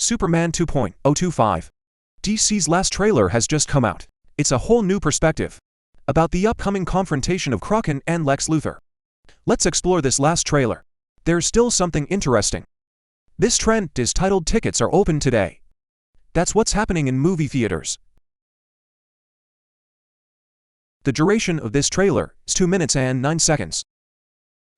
Superman 2.025. DC's last trailer has just come out. It's a whole new perspective about the upcoming confrontation of Kraken and Lex Luthor. Let's explore this last trailer. There's still something interesting. This trend is titled "Tickets are open today." That's what's happening in movie theaters. The duration of this trailer is 2 minutes and 9 seconds.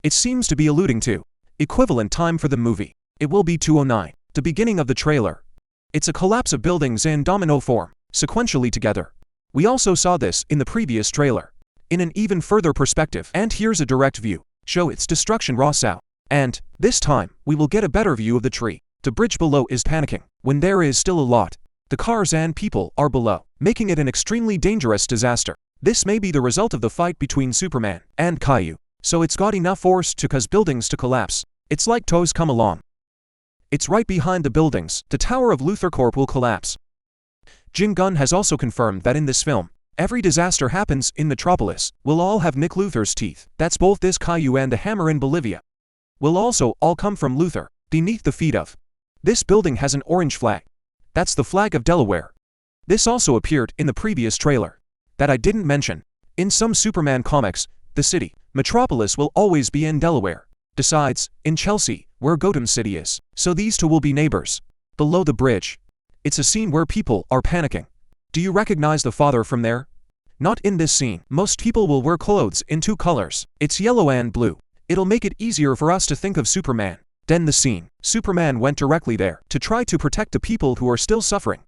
It seems to be alluding to equivalent time for the movie. It will be 2:09. The beginning of the trailer. It's a collapse of buildings in domino form, sequentially together. We also saw this in the previous trailer, in an even further perspective. And here's a direct view. Show its destruction raw out. And, this time, we will get a better view of the tree. The bridge below is panicking, when there is still a lot. The cars and people are below, making it an extremely dangerous disaster. This may be the result of the fight between Superman and Caillou, so it's got enough force to cause buildings to collapse. It's like toes come along. It's right behind the buildings. The Tower of Luthor Corp will collapse. Jim Gunn has also confirmed that in this film, every disaster happens in Metropolis. We'll all have Nick Luthor's teeth. That's both this Caillou and the hammer in Bolivia. Will also all come from Luthor, beneath the feet of. This building has an orange flag. That's the flag of Delaware. This also appeared in the previous trailer that I didn't mention. In some Superman comics, the city, Metropolis, will always be in Delaware. Besides, in Chelsea, where Gotham City is. So these two will be neighbors. Below the bridge. It's a scene where people are panicking. Do you recognize the father from there? Not in this scene. Most people will wear clothes in 2 colors. It's yellow and blue. It'll make it easier for us to think of Superman. Then the scene. Superman went directly there to try to protect the people who are still suffering.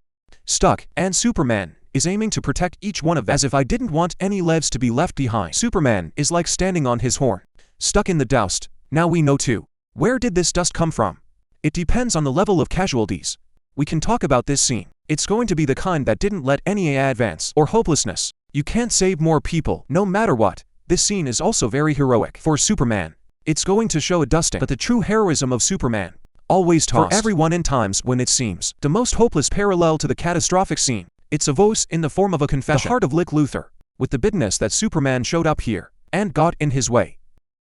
Stuck, and Superman is aiming to protect each one of them as if I didn't want any lives to be left behind. Superman is like standing on his horn. Stuck in the dust. Now we know too. Where did this dust come from? It depends on the level of casualties. We can talk about this scene. It's going to be the kind that didn't let any advance or hopelessness. You can't save more people, no matter what. This scene is also very heroic for Superman. It's going to show a dusting, but the true heroism of Superman. Always tossed for everyone in times when it seems the most hopeless, parallel to the catastrophic scene. It's a voice in the form of a confession. The heart of Lex Luthor, with the bitterness that Superman showed up here, and got in his way.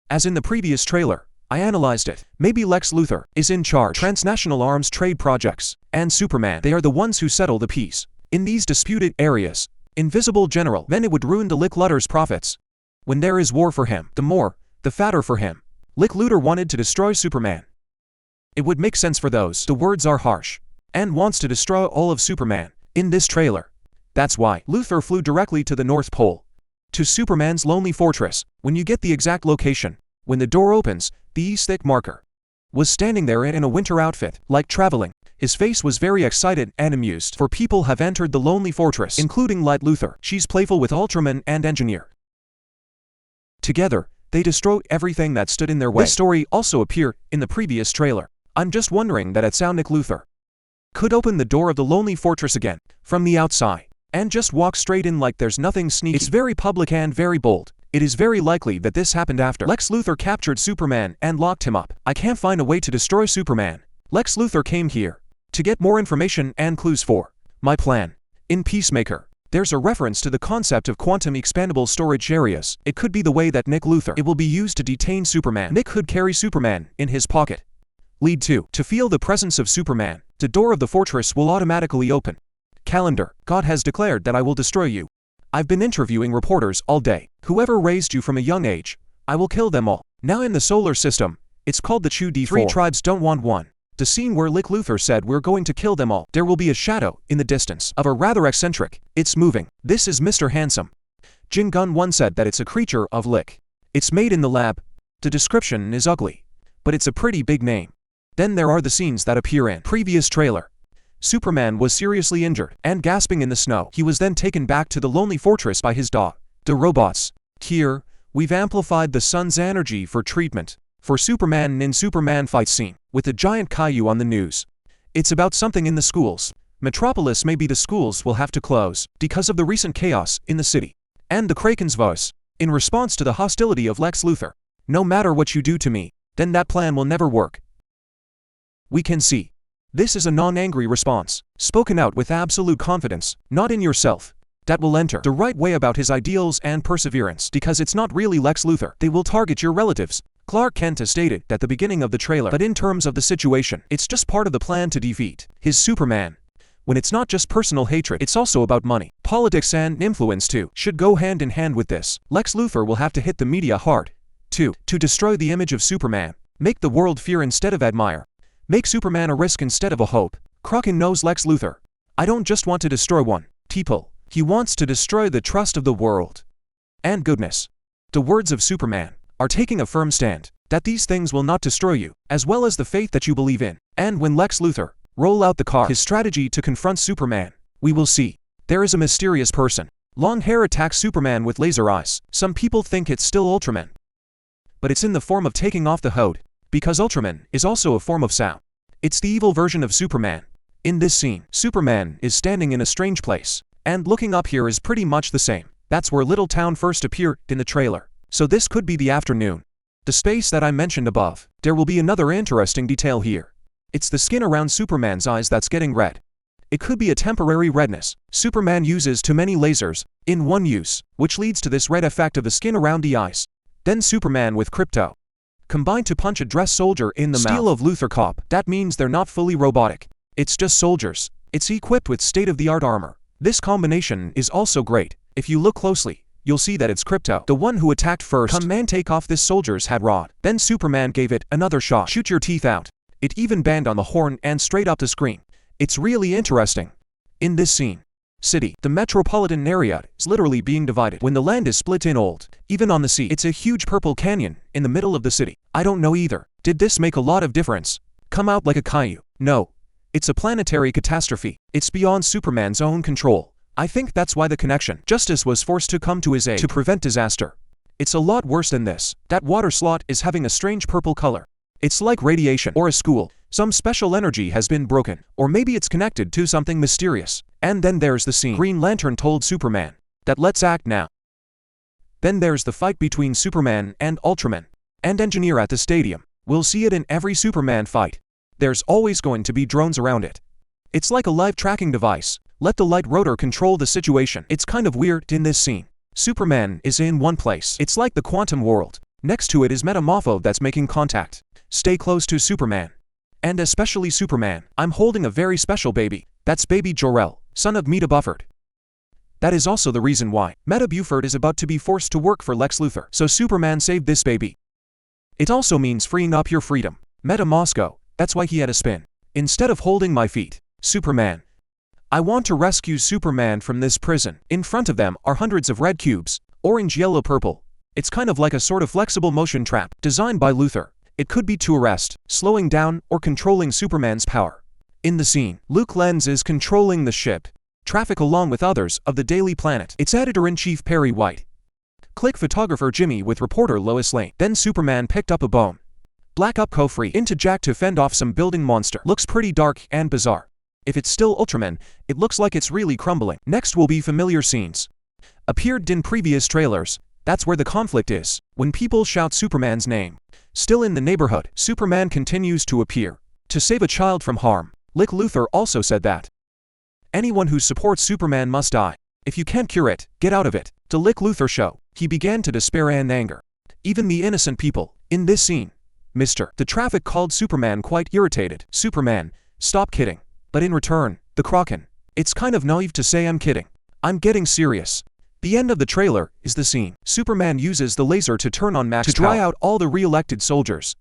As in the previous trailer, I analyzed it. Maybe Lex Luthor is in charge. Transnational arms trade projects, and Superman, they are the ones who settle the peace. In these disputed areas, invisible general, then it would ruin the Lex Luthor's profits. When there is war for him, the fatter for him. Lex Luthor wanted to destroy Superman. It would make sense for those. The words are harsh. And wants to destroy all of Superman. In this trailer. That's why Luthor flew directly to the North Pole. To Superman's lonely fortress. When you get the exact location. When the door opens, the East marker was standing there in a winter outfit, like traveling. His face was very excited and amused, for people have entered the lonely fortress, including Light Luthor. She's playful with Ultraman and Engineer. Together, they destroy everything that stood in their way. This story also appeared in the previous trailer. I'm just wondering that it's how Nick Luthor could open the door of the lonely fortress again, from the outside, and just walk straight in like there's nothing sneaky. It's very public and very bold. It is very likely that this happened after Lex Luthor captured Superman and locked him up. I can't find a way to destroy Superman. Lex Luthor came here to get more information and clues for my plan. In Peacemaker, there's a reference to the concept of quantum expandable storage areas. It could be the way that Nick Luthor, it will be used to detain Superman. Nick could carry Superman in his pocket. Lead 2. To feel the presence of Superman, the door of the fortress will automatically open. Calendar. God has declared that I will destroy you. I've been interviewing reporters all day. Whoever raised you from a young age, I will kill them all. Now in the solar system, it's called the Chu D4. 3 tribes don't want one. The scene where Lex Luthor said we're going to kill them all. There will be a shadow in the distance of a rather eccentric. It's moving. This is Mr. Handsome. Jim Gunn once said that it's a creature of Lex. It's made in the lab. The description is ugly, but it's a pretty big name. Then there are the scenes that appear in previous trailer. Superman was seriously injured and gasping in the snow. He was then taken back to the lonely fortress by his dog. The robots. Here, we've amplified the sun's energy for treatment. For Superman in Superman fight scene, with a giant Caillou on the news. It's about something in the schools. Metropolis, maybe the schools will have to close, because of the recent chaos in the city. And the Kraken's voice, in response to the hostility of Lex Luthor. No matter what you do to me, then that plan will never work. We can see. This is a non-angry response, spoken out with absolute confidence, not in yourself. That will enter the right way about his ideals and perseverance, because it's not really Lex Luthor. They will target your relatives, Clark Kent has stated at the beginning of the trailer, but in terms of the situation, it's just part of the plan to defeat his Superman. When it's not just personal hatred, it's also about money. Politics and influence too should go hand in hand with this. Lex Luthor will have to hit the media hard, too, to destroy the image of Superman. Make the world fear instead of admire. Make Superman a risk instead of a hope. Kraken knows Lex Luthor. I don't just want to destroy one people. He wants to destroy the trust of the world. And goodness. The words of Superman are taking a firm stand that these things will not destroy you, as well as the faith that you believe in. And when Lex Luthor roll out the car, his strategy to confront Superman, we will see. There is a mysterious person. Long hair attacks Superman with laser eyes. Some people think it's still Ultraman. But it's in the form of taking off the hood, because Ultraman is also a form of sound. It's the evil version of Superman. In this scene, Superman is standing in a strange place, and looking up here is pretty much the same. That's where Little Town first appeared in the trailer. So this could be the afternoon. The space that I mentioned above. There will be another interesting detail here. It's the skin around Superman's eyes that's getting red. It could be a temporary redness. Superman uses too many lasers in one use, which leads to this red effect of the skin around the eyes. Then Superman with Krypto combined to punch a dressed soldier in the mouth. Steel of Luthor Cop. That means they're not fully robotic. It's just soldiers. It's equipped with state-of-the-art armor. This combination is also great. If you look closely, you'll see that it's Krypto, the one who attacked first. Come man, take off this soldier's head rod. Then Superman gave it another shot. Shoot your teeth out. It even banged on the horn and straight up the screen. It's really interesting. In this scene, city, the metropolitan area is literally being divided. When the land is split in old, even on the sea, it's a huge purple canyon in the middle of the city. I don't know either. Did this make a lot of difference? Come out like a Caillou? No. It's a planetary catastrophe. It's beyond Superman's own control. I think that's why the connection. Justice was forced to come to his aid to prevent disaster. It's a lot worse than this. That water slot is having a strange purple color. It's like radiation or a school. Some special energy has been broken, or maybe it's connected to something mysterious. And then there's the scene. Green Lantern told Superman that let's act now. Then there's the fight between Superman and Ultraman and Engineer at the stadium. We'll see it in every Superman fight. There's always going to be drones around it. It's like a live tracking device. Let the light rotor control the situation. It's kind of weird in this scene. Superman is in one place. It's like the quantum world. Next to it is Metamorpho that's making contact. Stay close to Superman. And especially Superman. I'm holding a very special baby. That's baby Jor-El, son of Meta Buford. That is also the reason why Meta Buford is about to be forced to work for Lex Luthor. So Superman saved this baby. It also means freeing up your freedom. Meta Moscow. That's why he had a spin. Instead of holding my feet. Superman. I want to rescue Superman from this prison. In front of them are hundreds of red cubes. Orange, yellow, purple. It's kind of like a sort of flexible motion trap designed by Luthor. It could be to arrest, slowing down, or controlling Superman's power. In the scene, Luke Lenz is controlling the ship traffic along with others of the Daily Planet. Its editor-in-chief Perry White. Click photographer Jimmy with reporter Lois Lane. Then Superman picked up a bone. Black up Kofri into Jack to fend off some building monster. Looks pretty dark and bizarre. If it's still Ultraman, it looks like it's really crumbling. Next will be familiar scenes. Appeared in previous trailers. That's where the conflict is. When people shout Superman's name. Still in the neighborhood, Superman continues to appear to save a child from harm. Lex Luthor also said that anyone who supports Superman must die. If you can't cure it, get out of it. To Lex Luthor show, he began to despair and anger. Even the innocent people. In this scene, the traffic called Superman quite irritated. Superman, stop kidding. But in return, the Kraken. It's kind of naive to say I'm kidding. I'm getting serious. The end of the trailer is the scene. Superman uses the laser to turn on max to dry out all the re-elected soldiers.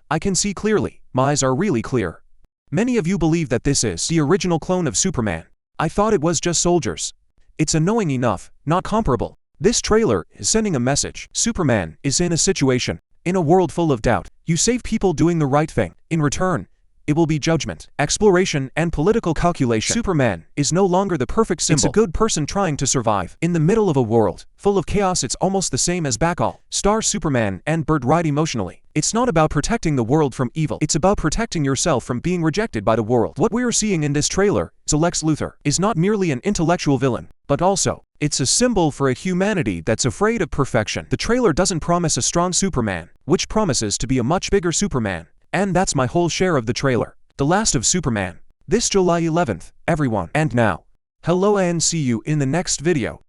I can see clearly. My eyes are really clear. Many of you believe that this is the original clone of Superman. I thought it was just soldiers. It's annoying enough, not comparable. This trailer is sending a message. Superman is in a situation, in a world full of doubt. You save people doing the right thing. In return, it will be judgment, exploration, and political calculation. Superman is no longer the perfect symbol. It's a good person trying to survive. In the middle of a world full of chaos, it's almost the same as Backall. Star Superman and Bird Ride emotionally. It's not about protecting the world from evil. It's about protecting yourself from being rejected by the world. What we're seeing in this trailer, Lex Luthor, is not merely an intellectual villain, but also, it's a symbol for a humanity that's afraid of perfection. The trailer doesn't promise a strong Superman, which promises to be a much bigger Superman. And that's my whole share of the trailer. The Last of Superman. This July 11th, everyone. And now, hello and see you in the next video.